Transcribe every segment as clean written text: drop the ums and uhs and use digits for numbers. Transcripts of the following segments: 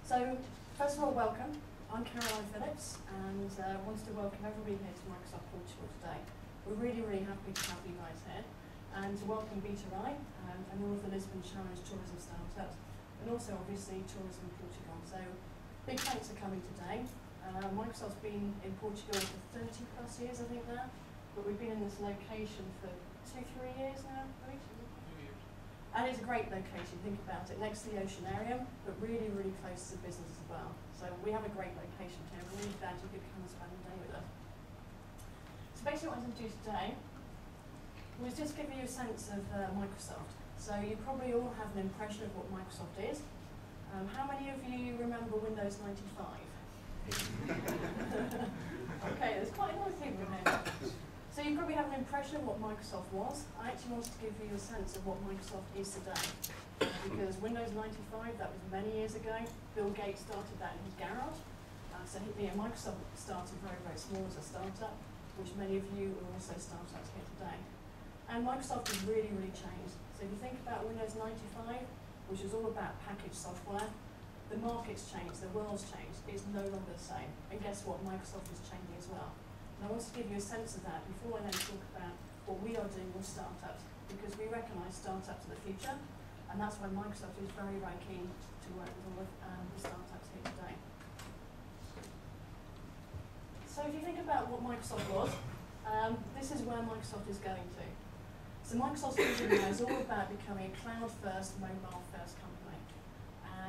So, first of all, welcome. I'm Phillips, and I wanted to welcome everybody here to Microsoft Portugal today. We're really, really happy to have you guys here, and to welcome Beta Rai and all of the Lisbon Challenge Tourism startups, and also obviously Turismo Portugal. So, big thanks for coming today. Microsoft's been in Portugal for 30 plus years, I think now, but we've been in this location for 2-3 years now, right? And it's a great location, think about it, next to the oceanarium, but really, really close to business as well. So we have a great location here, and we're really glad you could come and spend the day with us. So basically what I'm going to do today was just give you a sense of Microsoft. So you probably all have an impression of what Microsoft is. How many of you remember Windows 95? Okay, there's quite a lot of people here. So you probably have an impression of what Microsoft was. I actually wanted to give you a sense of what Microsoft is today. Because Windows 95, that was many years ago. Bill Gates started that in his garage. Microsoft started very, very small as a startup, which many of you are also startups here today. And Microsoft has really, really changed. So if you think about Windows 95, which is all about packaged software, the market's changed, the world's changed. It's no longer the same. And guess what? Microsoft is changing as well. And I want to give you a sense of that before I then talk about what we are doing with startups, because we recognise startups are the future, and that's why Microsoft is very, very keen to work with all of the startups here today. So if you think about what Microsoft was, this is where Microsoft is going to. So Microsoft's vision now is all about becoming a cloud-first, mobile-first company.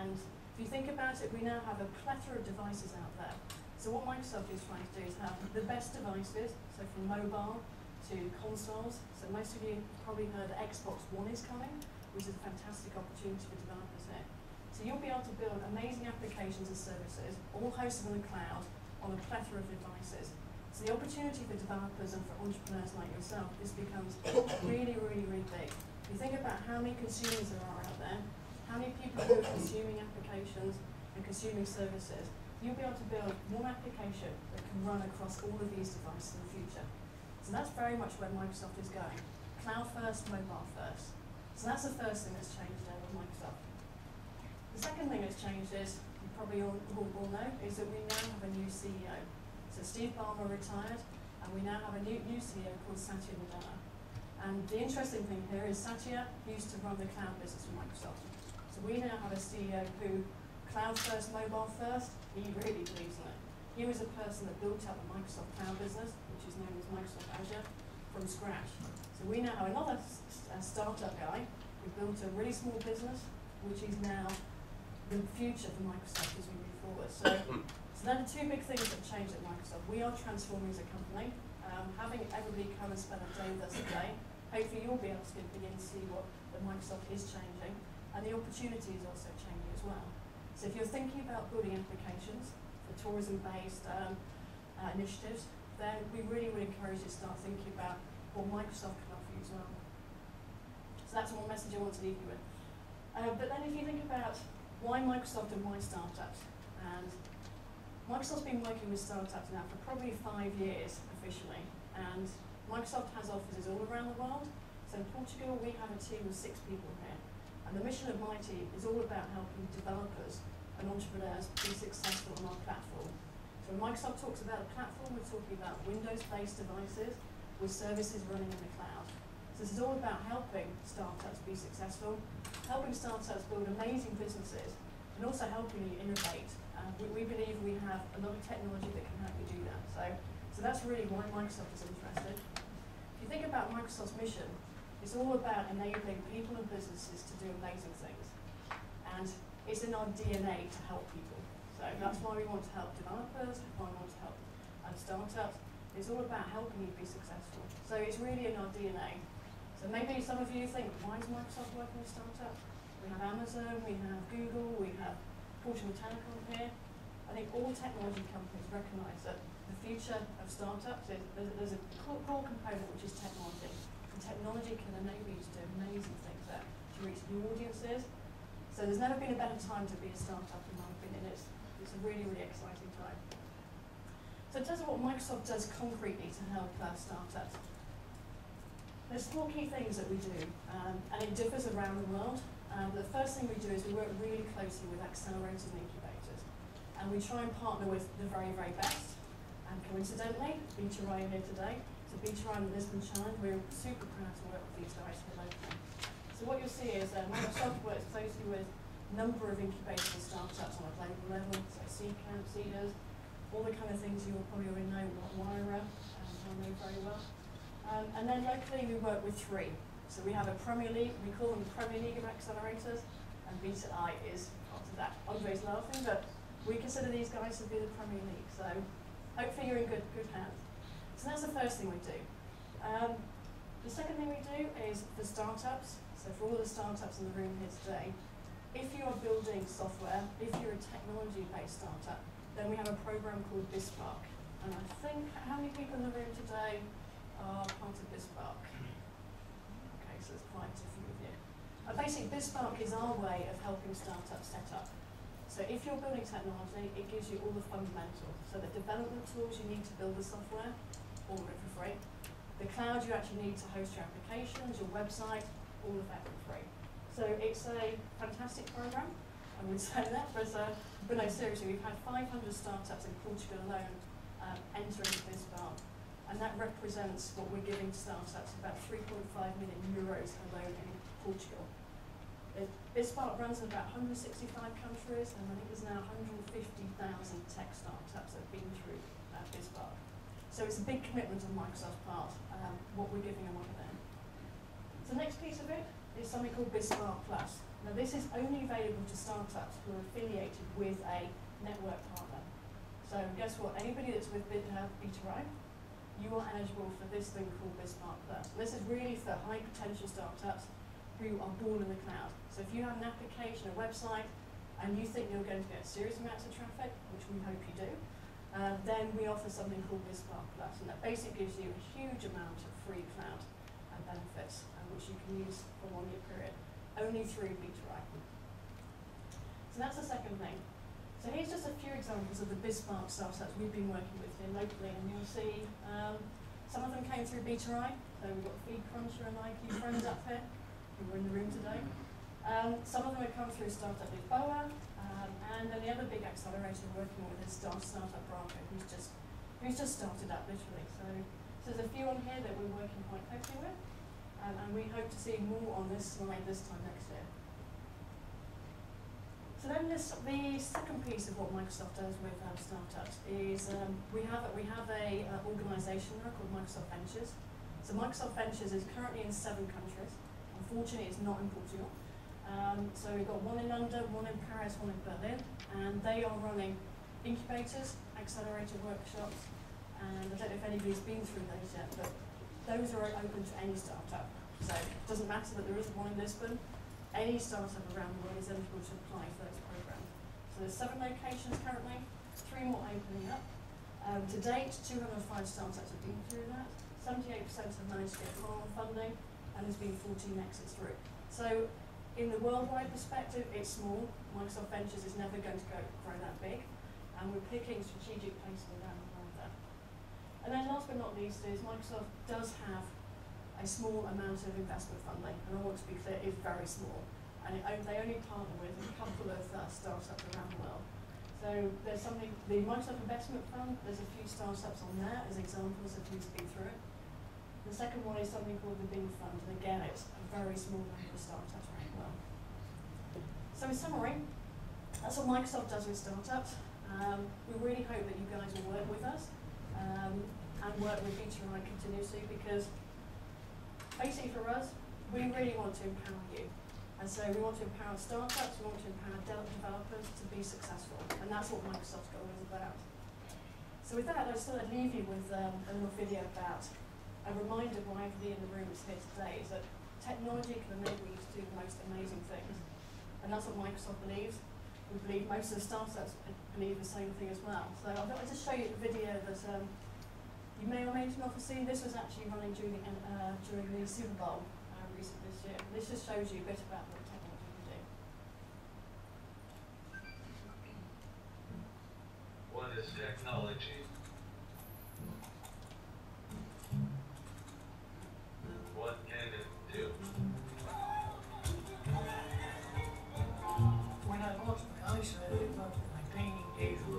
And if you think about it, we now have a plethora of devices out there. So what Microsoft is trying to do is have the best devices, so from mobile to consoles. So most of you probably heard that Xbox One is coming, which is a fantastic opportunity for developers here. So you'll be able to build amazing applications and services, all hosted on the cloud, on a plethora of devices. So the opportunity for developers and for entrepreneurs like yourself, this becomes really, really, really big. If you think about how many consumers there are out there, how many people who are consuming applications and consuming services, you'll be able to build one application that can run across all of these devices in the future. So that's very much where Microsoft is going. Cloud first, mobile first. So that's the first thing that's changed there with Microsoft. The second thing that's changed is, you probably all know, is that we now have a new CEO. So Steve Ballmer retired, and we now have a new CEO called Satya Nadella. And the interesting thing here is Satya used to run the cloud business for Microsoft. So we now have a CEO who, cloud first, mobile first, he really believes in it. He was a person that built up the Microsoft cloud business, which is known as Microsoft Azure, from scratch. So we now have another startup guy who built a really small business, which is now the future for Microsoft as we move forward. So they're the two big things that have changed at Microsoft. We are transforming as a company. Having everybody come and spend a day with us today, hopefully you'll be able to begin to see what the Microsoft is changing, and the opportunity is also changing as well. So if you're thinking about building applications for tourism-based initiatives, then we really would encourage you to start thinking about what Microsoft can offer you as well. So that's one message I want to leave you with. But then if you think about why Microsoft and why startups, and Microsoft's been working with startups now for probably 5 years officially, and Microsoft has offices all around the world. So in Portugal, we have a team of 6 people here. And the mission of my team is all about helping developers and entrepreneurs be successful on our platform. So when Microsoft talks about a platform, we're talking about Windows-based devices with services running in the cloud. So this is all about helping startups be successful, helping startups build amazing businesses, and also helping you innovate. We believe we have a lot of technology that can help you do that. So that's really why Microsoft is interested. If you think about Microsoft's mission, it's all about enabling people and businesses to do amazing things. And it's in our DNA to help people. So that's why we want to help developers, why we want to help startups. It's all about helping you be successful. So it's really in our DNA. So maybe some of you think, why is Microsoft working with startups? We have Amazon, we have Google, we have Portugal Telecom here. I think all technology companies recognise that the future of startups is, there's a core component which is technology. Technology can enable you to do amazing things there, to reach new audiences. So there's never been a better time to be a startup, in my opinion. It's a really, really exciting time. So in terms of what Microsoft does concretely to help startups, there's 4 key things that we do, and it differs around the world. The first thing we do is we work really closely with accelerators and incubators. And we try and partner with the very, very best. And coincidentally, Beacherai are here today. So Beacherai and the Lisbon Challenge, we're super proud to work with these guys here locally. So what you'll see is Microsoft works closely with a number of incubators and startups on a global level, so CCAMP, Seeders, all the kind of things you will probably already know, Wira, I know very well. And then locally we work with 3. So we have a Premier League, we call them Premier League of Accelerators, and Beacherai is part of that. Andre's laughing, but we consider these guys to be the Premier League, so hopefully you're in good hands. So that's the first thing we do. The second thing we do is for startups. So for all the startups in the room here today, if you are building software, if you're a technology-based startup, then we have a program called BizSpark. And I think, how many people in the room today are part of BizSpark? Okay, so there's quite a few of you. Basically, BizSpark is our way of helping startups set up. So if you're building technology, it gives you all the fundamentals. So the development tools you need to build the software, all of it for free. The cloud you actually need to host your applications, your website, all of that for free. So it's a fantastic program, I would say that, but no, seriously, we've had 500 startups in Portugal alone enter into BizSpark, and that represents what we're giving to startups, about 3.5 million euros alone in Portugal. BizSpark runs in about 165 countries, and I think there's now 150,000 tech startups that have been through BizSpark. So it's a big commitment on Microsoft's part, what we're giving them over there. So the next piece of it is something called BizSpark Plus. Now this is only available to startups who are affiliated with a network partner. So guess what? Anybody that's with Beacherai, you are eligible for this thing called BizSpark Plus. This is really for high potential startups who are born in the cloud. So if you have an application, a website, and you think you're going to get serious amounts of traffic, which we hope you do, then we offer something called BizSpark Plus, and that basically gives you a huge amount of free cloud benefits, which you can use for a 1-year period, only through Beacherai. So that's the second thing. So here's just a few examples of the BizSpark startups we've been working with here locally, and you'll see some of them came through Beacherai. So we've got Feed Cruncher and IQ Friends up here, who were in the room today. Some of them have come through Startup Lisboa, and then the other big accelerator we're working with is Startup Branco, who's just started up literally. So there's a few on here that we're working quite closely with, and we hope to see more on this slide this time next year. So then the second piece of what Microsoft does with startups is we have a organisation there called Microsoft Ventures. So Microsoft Ventures is currently in 7 countries. Unfortunately, it's not in Portugal. So we've got 1 in London, 1 in Paris, 1 in Berlin, and they are running incubators, accelerator workshops, and I don't know if anybody's been through those yet, but those are open to any startup. So it doesn't matter that there isn't one in Lisbon. Any startup around the world is eligible to apply for those programs. So there's 7 locations currently, 3 more opening up. To date, 205 startups have been through that. 78% have managed to get follow-on funding, and there's been 14 exits through. So in the worldwide perspective, it's small. Microsoft Ventures is never going to grow that big, and we're picking strategic places around the world there. And then last but not least is Microsoft does have a small amount of investment funding, and I want to be clear, it's very small. And they only partner with a couple of startups around the world. So there's something, the Microsoft Investment Fund, there's a few startups on there as examples of who's been through it. The second one is something called the Bing Fund, and again, it's a very small number of startups around the world. So in summary, that's what Microsoft does with startups. We really hope that you guys will work with us and work with Beacherai continuously, because basically for us, we really want to empower you. And so we want to empower startups, we want to empower developers to be successful. And that's what Microsoft's goal is about. So with that, I just thought I'd leave you with a little video about a reminder why everybody in the room is here today, is that technology can enable you to do the most amazing things. And that's what Microsoft believes. We believe most of the startups believe the same thing as well. So I thought I'd just show you a video that you may or may not have seen. This was actually running during the Super Bowl recently this year. This just shows you a bit about what technology can do. What is technology? What can it do? When I lost my eyesight, I thought my painting days were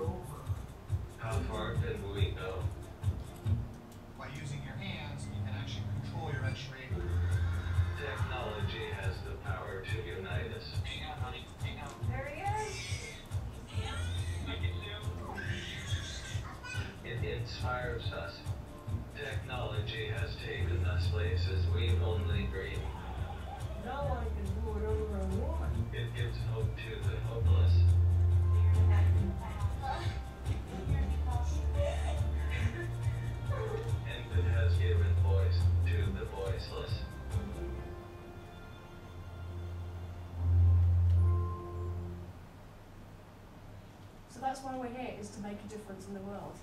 that's why we're here, is to make a difference in the world.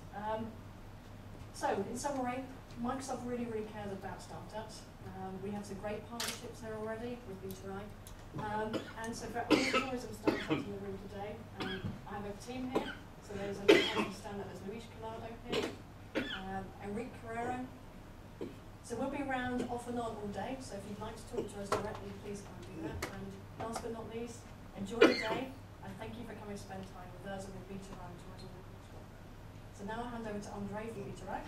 So, in summary, Microsoft really, really cares about startups. We have some great partnerships there already with B2I. And so for all the tourism startups in the room today, I have a team here. So there's a stand up, there's Luis Collado here, Enrique Carrero. So we'll be around off and on all day, so if you'd like to talk to us directly, please come and do that. And last but not least, enjoy the day, and thank you for coming to spend time with us and with B2I Tourism Group Lead. So now I'll hand over to Andre from B2I.